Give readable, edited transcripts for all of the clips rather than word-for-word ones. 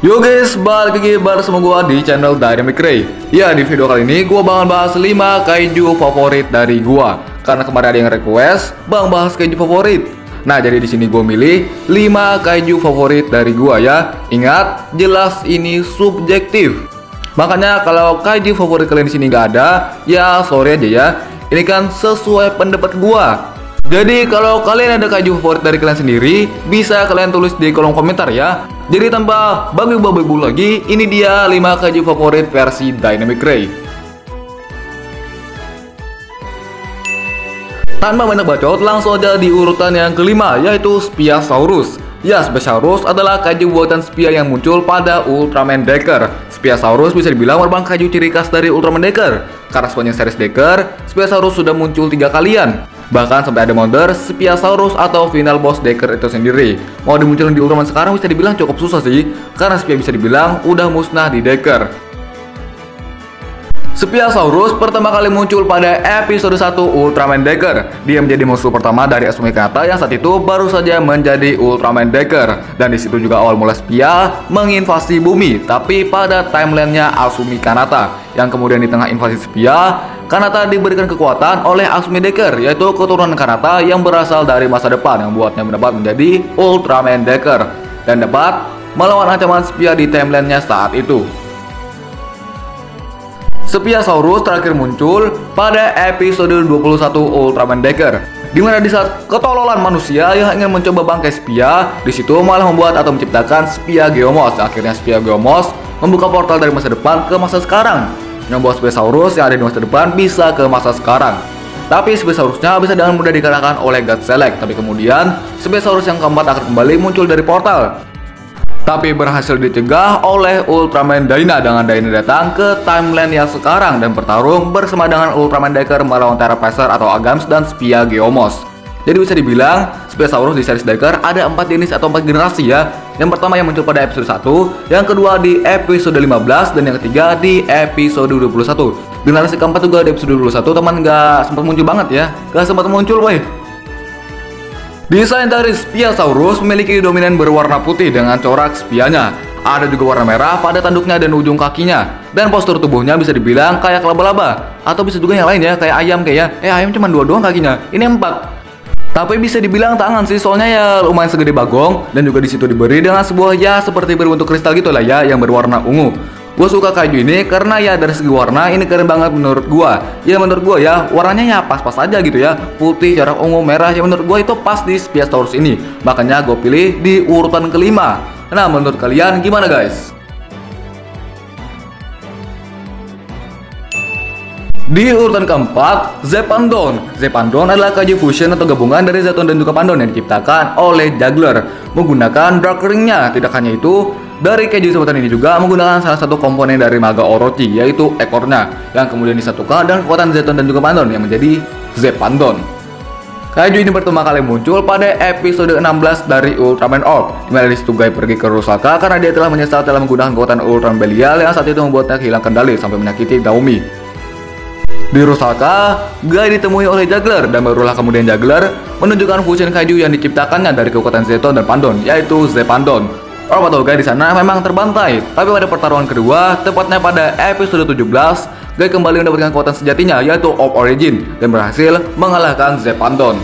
Yo guys, balik lagi bersama gua di channel Dynamic Ray. Ya, di video kali ini gua bakal bahas 5 kaiju favorit dari gua. Karena kemarin ada yang request bang bahas kaiju favorit. Nah, jadi di sini gua milih 5 kaiju favorit dari gua ya. Ingat, jelas ini subjektif. Makanya kalau kaiju favorit kalian di sini nggak ada, ya sorry aja ya. Ini kan sesuai pendapat gua. Jadi kalau kalian ada kaiju favorit dari kalian sendiri, bisa kalian tulis di kolom komentar ya. Jadi tanpa babi-babi lagi, ini dia 5 kaiju favorit versi Dynamic Ray. Tanpa banyak bacot, langsung aja di urutan yang kelima, yaitu Spiasaurus. Ya, Spiasaurus adalah kaiju buatan Spia yang muncul pada Ultraman Decker. Spiasaurus bisa dibilang merupakan kaiju ciri khas dari Ultraman Decker. Karena sepanjang series Decker, Spiasaurus sudah muncul 3 kalian. Bahkan sampai ada modder Spiasaurus atau final boss Decker itu sendiri. Mau dimunculin di Ultraman sekarang bisa dibilang cukup susah sih, karena Spia bisa dibilang udah musnah di Decker. Spiasaurus pertama kali muncul pada episode 1 Ultraman Decker. Dia menjadi musuh pertama dari Asumi Kanata yang saat itu baru saja menjadi Ultraman Decker. Dan disitu juga awal mula Spia menginvasi bumi, tapi pada timelinenya Asumi Kanata. Yang kemudian di tengah invasi Spia, Kanata diberikan kekuatan oleh Asumi Decker, yaitu keturunan Kanata yang berasal dari masa depan yang membuatnya mendapat menjadi Ultraman Decker dan dapat melawan ancaman Spia di timelinenya saat itu. Spiasaurus terakhir muncul pada episode 21 Ultraman Decker, dimana di saat ketololan manusia yang ingin mencoba bangkai Spia, disitu malah membuat atau menciptakan Spia Geomos. Akhirnya Spia Geomos membuka portal dari masa depan ke masa sekarang, yang membuat Spiasaurus yang ada di masa depan bisa ke masa sekarang. Tapi Spiasaurusnya bisa dengan mudah dikalahkan oleh God Select. Tapi kemudian Spiasaurus yang keempat akan kembali muncul dari portal, tapi berhasil dicegah oleh Ultraman Dyna dengan Dyna datang ke timeline yang sekarang dan bertarung bersama dengan Ultraman Decker melawan Terrapacer atau Agams dan Spia Geomos. Jadi bisa dibilang Spiasaurus di series Decker ada 4 jenis atau 4 generasi ya. Yang pertama yang muncul pada episode 1, yang kedua di episode 15, dan yang ketiga di episode 21. Generasi keempat juga di episode 21 teman nggak sempat muncul banget ya, nggak sempat muncul boy. Desain dari Spiasaurus memiliki dominan berwarna putih dengan corak spianya. Ada juga warna merah pada tanduknya dan ujung kakinya. Dan postur tubuhnya bisa dibilang kayak laba-laba, atau bisa juga yang lain ya, kayak ayam kayak ya. Ayam cuma 2 doang kakinya, ini 4. Tapi bisa dibilang tangan sih, soalnya ya lumayan segede bagong. Dan juga disitu diberi dengan sebuah ya seperti berbentuk kristal gitu lah ya, yang berwarna ungu. Gue suka kaiju ini karena ya dari segi warna ini keren banget menurut gua. Ya menurut gua ya warnanya ya pas-pas aja gitu ya. Putih, corak ungu, merah, ya menurut gua itu pas di Spiasaurus ini. Makanya gue pilih di urutan kelima. Nah, menurut kalian gimana guys? Di urutan keempat, Zeppandon. Zeppandon adalah kaiju fusion atau gabungan dari Zeton dan juga Pandon yang diciptakan oleh Juggler menggunakan Dark Ring-nya. Tidak hanya itu, dari kaiju sebutan ini juga menggunakan salah satu komponen dari Maga Orochi, yaitu ekornya, yang kemudian disatukan dengan kekuatan Zeton dan juga Pandon yang menjadi Zeppandon. Kaiju ini pertama kali muncul pada episode 16 dari Ultraman Orb, dimana disitu Guy pergi ke Rusaka karena dia telah menyesal telah menggunakan kekuatan Ultraman Belial yang saat itu membuatnya kehilangan kendali sampai menyakiti Daomi. Di Rusaka, Guy ditemui oleh Juggler dan barulah kemudian Juggler menunjukkan fusion kaiju yang diciptakannya dari kekuatan Zeton dan Pandon, yaitu Zeppandon. Orb atau Guy di sana memang terbantai, tapi pada pertarungan kedua, tepatnya pada episode 17, Guy kembali mendapatkan kekuatan sejatinya, yaitu Orb Origin, dan berhasil mengalahkan Zeppandon.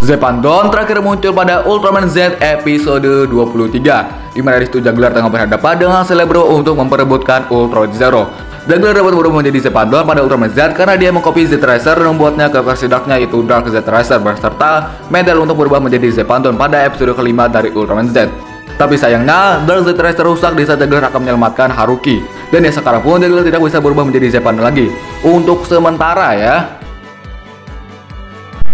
Zeppandon terakhir muncul pada Ultraman Z episode 23, dimana disitu Juggler tengah berhadapan dengan Celebro untuk memperebutkan Ultra Zero. Juggler dapat berubah menjadi Zeppandon pada Ultraman Z karena dia mengcopy Z-Tracer dan membuatnya ke versi darknya, yaitu Dark Z-Tracer, berserta medal untuk berubah menjadi Zeppandon pada episode kelima dari Ultraman Z. Tapi sayangnya, Dark Z-Tracer rusak di saat Juggler akan menyelamatkan Haruki. Dan ya sekarang pun Juggler tidak bisa berubah menjadi Zeppandon lagi, untuk sementara ya.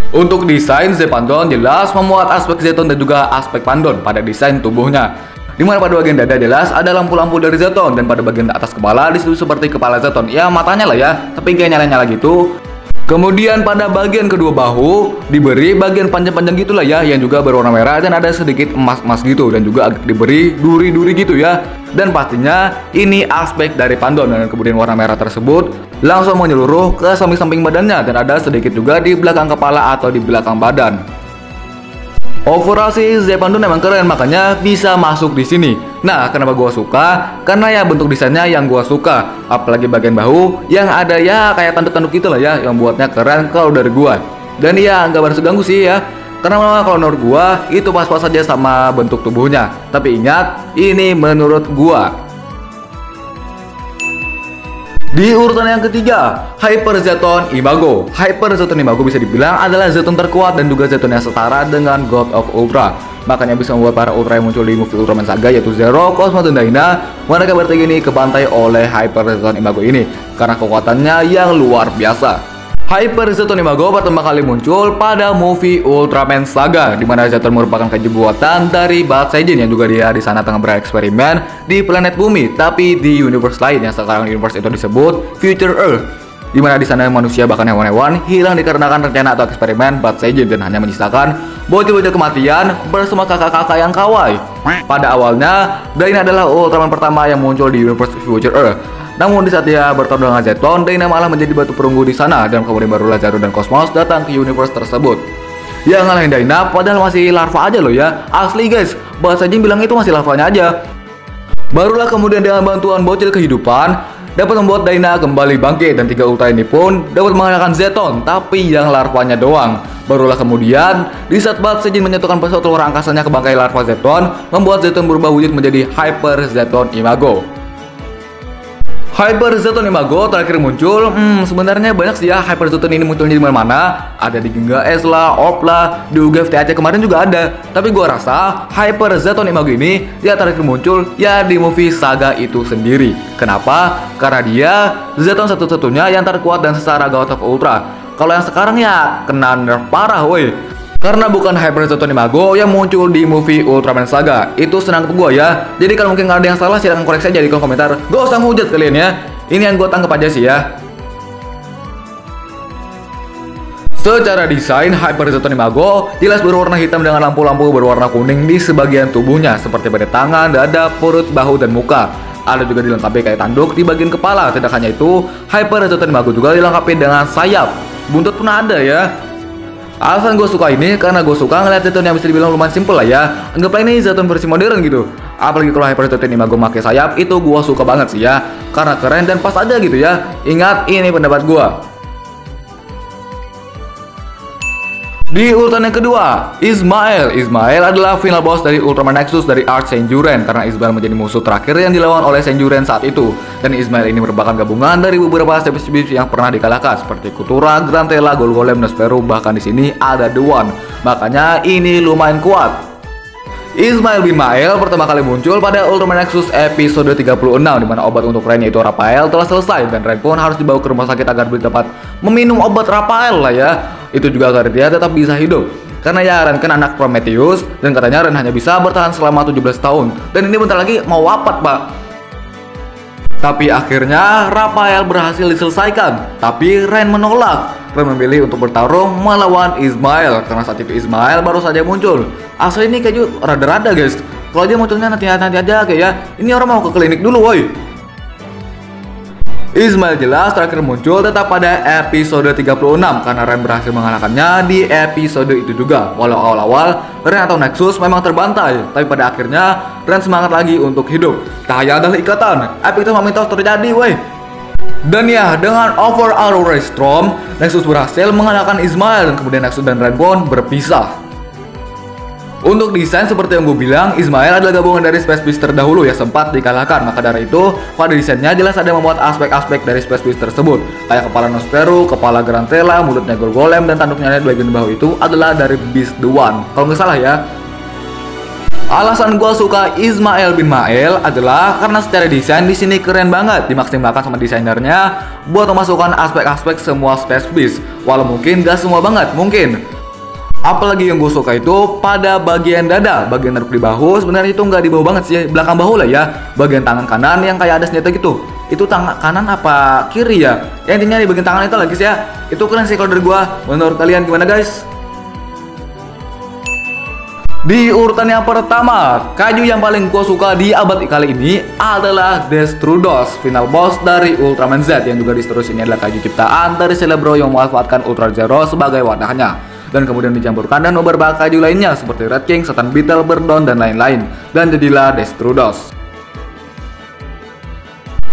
Untuk desain Zeppandon jelas memuat aspek Zeton dan juga aspek Pandon pada desain tubuhnya. Dimana pada bagian dada jelas ada lampu-lampu dari Zeton, dan pada bagian atas kepala disitu seperti kepala Zeton, ya matanya lah ya, tapi kayak nyala-nyala gitu. Kemudian pada bagian kedua bahu diberi bagian panjang-panjang gitulah ya, yang juga berwarna merah dan ada sedikit emas-emas gitu, dan juga diberi duri-duri gitu ya. Dan pastinya ini aspek dari Pandon, dan kemudian warna merah tersebut langsung menyeluruh ke samping-samping badannya, dan ada sedikit juga di belakang kepala atau di belakang badan. Overall sih Zepan emang keren, makanya bisa masuk di sini. Nah, kenapa gua suka? Karena ya bentuk desainnya yang gua suka. Apalagi bagian bahu yang ada ya kayak tanduk-tanduk gitu lah ya, yang buatnya keren kalau dari gua. Dan ya nggak berasa ganggu sih ya. Karena kalau menurut gua itu pas-pas saja sama bentuk tubuhnya. Tapi ingat, ini menurut gua. Di urutan yang ketiga, Hyper Zeton Imago. Hyper Zeton Imago bisa dibilang adalah Zeton terkuat dan juga Zeton yang setara dengan God of Ultra. Makanya bisa membuat para Ultra yang muncul di movie Ultraman Saga yaitu Zero, Cosmos, dan Dyna. Mereka bertiga ini kebantai oleh Hyper Zeton Imago ini karena kekuatannya yang luar biasa. Hyper Zeton Imago pertama kali muncul pada movie Ultraman Saga, di mana Zeton merupakan kaiju buatan dari Bat Seijin yang juga dia di sana tengah bereksperimen di planet bumi, tapi di universe lain yang sekarang universe itu disebut Future Earth, di mana di sana manusia bahkan hewan-hewan hilang dikarenakan rencana atau eksperimen Bat Seijin dan hanya menyisakan bocil-bocil kematian bersama kakak-kakak yang kawaii. Pada awalnya, Dyna adalah Ultraman pertama yang muncul di universe Future Earth. Namun di saat dia bertarung dengan Zeton, Dyna malah menjadi batu perunggu di sana dan kemudian barulah Zero dan Cosmos datang ke universe tersebut. Yang ngalahin Dyna padahal masih larva aja loh ya. Asli guys, bahasa Jin bilang itu masih larvanya aja. Barulah kemudian dengan bantuan bocil kehidupan dapat membuat Dyna kembali bangkit dan tiga ultra ini pun dapat mengalahkan Zeton, tapi yang larvanya doang. Barulah kemudian di saat Bat Seijin menyatukan pesawat luar angkasanya ke bangkai larva Zeton, membuat Zeton berubah wujud menjadi Hyper Zeton Imago. Hyper Zeton Imago terakhir muncul, sebenarnya banyak sih ya Hyper Zeton ini munculnya di mana-mana. Ada di Genga S lah, Orb lah, di UGF THC kemarin juga ada. Tapi gua rasa Hyper Zeton Imago ini ya terakhir muncul ya di movie Saga itu sendiri. Kenapa? Karena dia Zeton satu-satunya yang terkuat dan setara God of Ultra. Kalau yang sekarang ya kena nerf parah woi. Karena bukan Hyper Zeton Imago yang muncul di movie Ultraman Saga. Itu senang ke gue ya. Jadi kalau mungkin ada yang salah silahkan koreksi aja di kolom komentar. Gak usah ngehujat kalian ya. Ini yang gue tangkap aja sih ya. Secara desain, Hyper Zeton Imago jelas berwarna hitam dengan lampu-lampu berwarna kuning di sebagian tubuhnya, seperti pada tangan, dada, perut, bahu, dan muka. Ada juga dilengkapi kayak tanduk di bagian kepala. Tidak hanya itu, Hyper Zeton Imago juga dilengkapi dengan sayap. Buntut pun ada ya. Alasan gue suka ini karena gue suka ngeliat Zeton yang bisa dibilang lumayan simple lah ya. Anggaplah ini Zeton versi modern gitu. Apalagi kalau Hyper Zeton Imago pakai sayap, itu gue suka banget sih ya. Karena keren dan pas aja gitu ya. Ingat, ini pendapat gue. Di urutan yang kedua, Ismael. Ismael adalah final boss dari Ultraman Nexus dari Arch Senjuren, karena Ismael menjadi musuh terakhir yang dilawan oleh Senjuren saat itu. Dan Ismael ini merupakan gabungan dari beberapa spesies yang pernah dikalahkan seperti Kutura, Grantella, Golgolem, Nosferu, bahkan di sini ada The One. Makanya ini lumayan kuat. Ismael bin Mael pertama kali muncul pada Ultraman Nexus episode 36, di mana obat untuk Ren yaitu Raphael telah selesai dan Ren pun harus dibawa ke rumah sakit agar dapat meminum obat Raphael lah ya. Itu juga agar dia tetap bisa hidup. Karena ya Ren kan anak Prometheus dan katanya Ren hanya bisa bertahan selama 17 tahun. Dan ini bentar lagi mau wafat, Pak. Tapi akhirnya Raphael berhasil diselesaikan. Tapi Ren menolak. Ren memilih untuk bertarung melawan Ismael karena saat itu Ismael baru saja muncul. Asli ini kayaknya rada-rada guys. Kalau dia munculnya nanti aja kayak ya. Ini orang mau ke klinik dulu woi. Ismael jelas terakhir muncul tetap pada episode 36 karena Ren berhasil mengalahkannya di episode itu juga. Walau awal-awal Ren atau Nexus memang terbantai, tapi pada akhirnya Ren semangat lagi untuk hidup. Cahaya adalah ikatan, epic itu mitos terjadi woi. Dan ya, dengan Over Aurora Storm, Nexus berhasil mengalahkan Ismael dan kemudian Nexus dan Ren pun berpisah. Untuk desain seperti yang gue bilang, Ismael adalah gabungan dari Space Beast terdahulu yang sempat dikalahkan. Maka dari itu, pada desainnya jelas ada membuat aspek-aspek dari Space Beast tersebut. Kayak kepala Nosferu, kepala Grantella, mulutnya Golgolem, dan tanduknya di bagian bahu itu adalah dari Beast the One. Kalau nggak salah ya. Alasan gue suka Ismael bin Mael adalah karena secara desain di sini keren banget, dimaksimalkan sama desainernya buat memasukkan aspek-aspek semua Space Beast. Walau mungkin gak semua banget, mungkin. Apalagi yang gue suka itu pada bagian dada, bagian tanduk di bahu sebenarnya itu nggak di bahu banget sih, belakang bahu lah ya. Bagian tangan kanan yang kayak ada senjata gitu. Itu tangan kanan apa kiri ya? Ya intinya di bagian tangan itu lagi sih ya. Itu keren sih kalau dari gue. Menurut kalian gimana guys? Di urutan yang pertama, kaiju yang paling gue suka di abad kali ini adalah Destrudos, final boss dari Ultraman Z, yang juga Destrudos ini adalah kaiju ciptaan dari Celebro yang memanfaatkan Ultra Zero sebagai wadahnya. dan kemudian dicampurkan dengan beberapa kaiju lainnya seperti Red King, Satan Beetle, Birdon, dan lain-lain, dan jadilah Destrudos.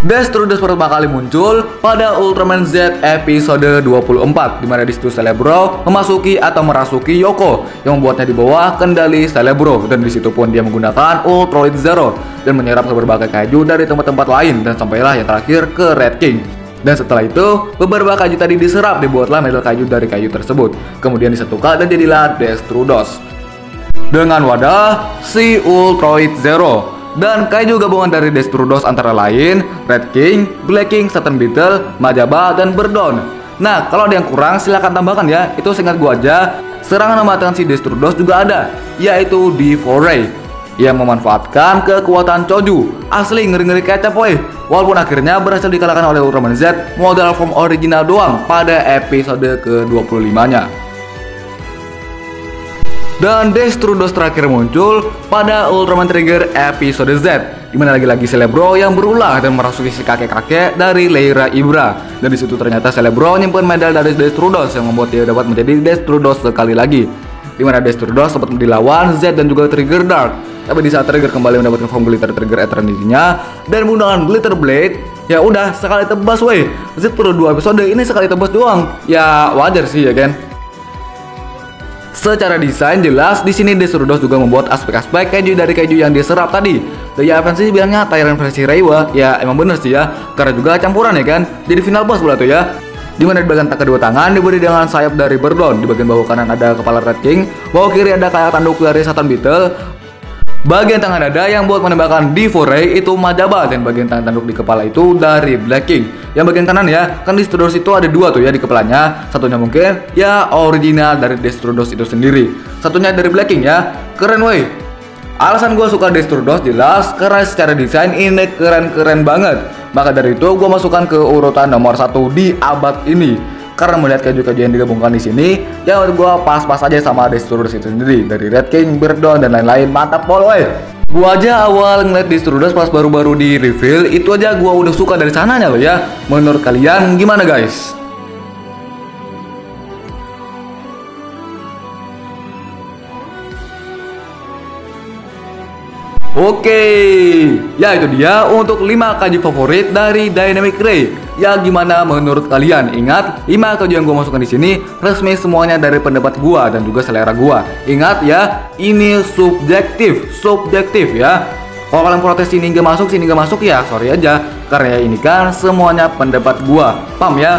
Destrudos pertama kali muncul pada Ultraman Z episode 24, dimana disitu Celebro memasuki atau merasuki Yoko yang membuatnya di bawah kendali Celebro, dan disitu pun dia menggunakan Ultroid Zero dan menyerap ke berbagai kaiju dari tempat-tempat lain dan sampailah yang terakhir ke Red King. Dan setelah itu, beberapa kaiju tadi diserap, dibuatlah medal kaiju dari kaiju tersebut, kemudian disatukan dan jadilah Destrudos dengan wadah si Ultroid Zero. Dan kaiju gabungan dari Destrudos antara lain Red King, Black King, Satan Beetle, Majaba, dan Birdon. Nah, kalau ada yang kurang silahkan tambahkan ya. Itu seingat gua aja, serangan mematikan si Destrudos juga ada, yaitu D4Ray yang memanfaatkan kekuatan Choju. Asli ngeri-ngeri kecap woy. Walaupun akhirnya berhasil dikalahkan oleh Ultraman Z modal form original doang pada episode ke-25-nya. Dan Destrudos terakhir muncul pada Ultraman Trigger episode Z, dimana lagi-lagi Celebro yang berulah dan merasuki si kakek-kakek dari Leira Ibra. Dan disitu ternyata Celebro nyimpen medal dari Destrudos yang membuat dia dapat menjadi Destrudos sekali lagi, dimana Destrudos sempat dilawan Z dan juga Trigger Dark. Tapi di saat Trigger kembali mendapatkan form Glitter Trigger Eternity-nya dan menggunakan Glitter Blade, ya udah sekali tebas weh. Z perlu 2 episode, ini sekali tebas doang. Ya wajar sih ya kan. Secara desain jelas di sini Destrudos juga membuat aspek-aspek kaiju dari kaiju yang diserap tadi. Daya Avengers bilangnya Tyrant versi Reiwa, ya emang bener sih ya, karena juga campuran ya kan. Jadi final boss pula tuh ya. Dimana di bagian kedua tangan diberi dengan sayap dari Birdon, di bagian bawah kanan ada kepala Red King, bawah kiri ada kayak tanduk dari Satan Beetle. Bagian tangan dada yang buat menembakkan D4Ray itu Majaba, dan bagian tangan tanduk di kepala itu dari Black King. Yang bagian kanan ya, kan Destrudos itu ada 2 tuh ya di kepalanya. Satunya mungkin ya original dari Destrudos itu sendiri, satunya dari Black King ya. Keren woi. Alasan gue suka Destrudos jelas karena secara desain ini keren-keren banget. Maka dari itu gue masukkan ke urutan nomor 1 di abad ini. Karena melihat kaiju-kaiju yang digabungkan di sini, ya menurut gua pas-pas aja sama Destrudos itu sendiri, dari Red King, Birdon, dan lain-lain. Mantap pol, woy. Gua aja awal ngeliat Destrudos pas baru-baru di reveal, itu aja gua udah suka dari sananya loh ya. Menurut kalian gimana guys? Oke, ya itu dia untuk 5 kaiju favorit dari Dynamic Ray. Ya gimana menurut kalian? Ingat, 5 kaiju yang gua masukkan di sini resmi semuanya dari pendapat gua dan juga selera gua. Ingat ya, ini subjektif ya. Kalau kalian protes sini nggak masuk ya sorry aja, karena ini kan semuanya pendapat gua. Paham ya?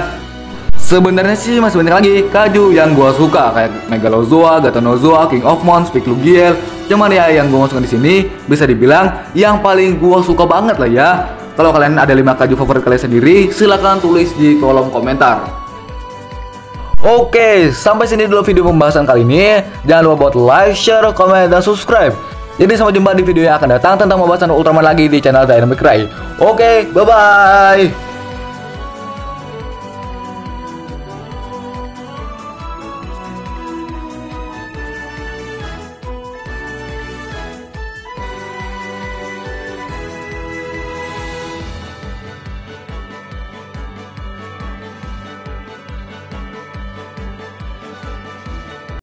Sebenarnya sih masih banyak lagi kaiju yang gua suka kayak Megalozoa, Gatanozoa, King of Mons, Piclugiel. Cuman ya yang gua masukkan di sini bisa dibilang yang paling gua suka banget lah ya. Kalau kalian ada 5 kaiju favorit kalian sendiri, silahkan tulis di kolom komentar. Oke, sampai sini dulu video pembahasan kali ini. Jangan lupa buat like, share, komen, dan subscribe. Jadi sampai jumpa di video yang akan datang tentang pembahasan Ultraman lagi di channel Dynamic Ray. Oke, bye-bye.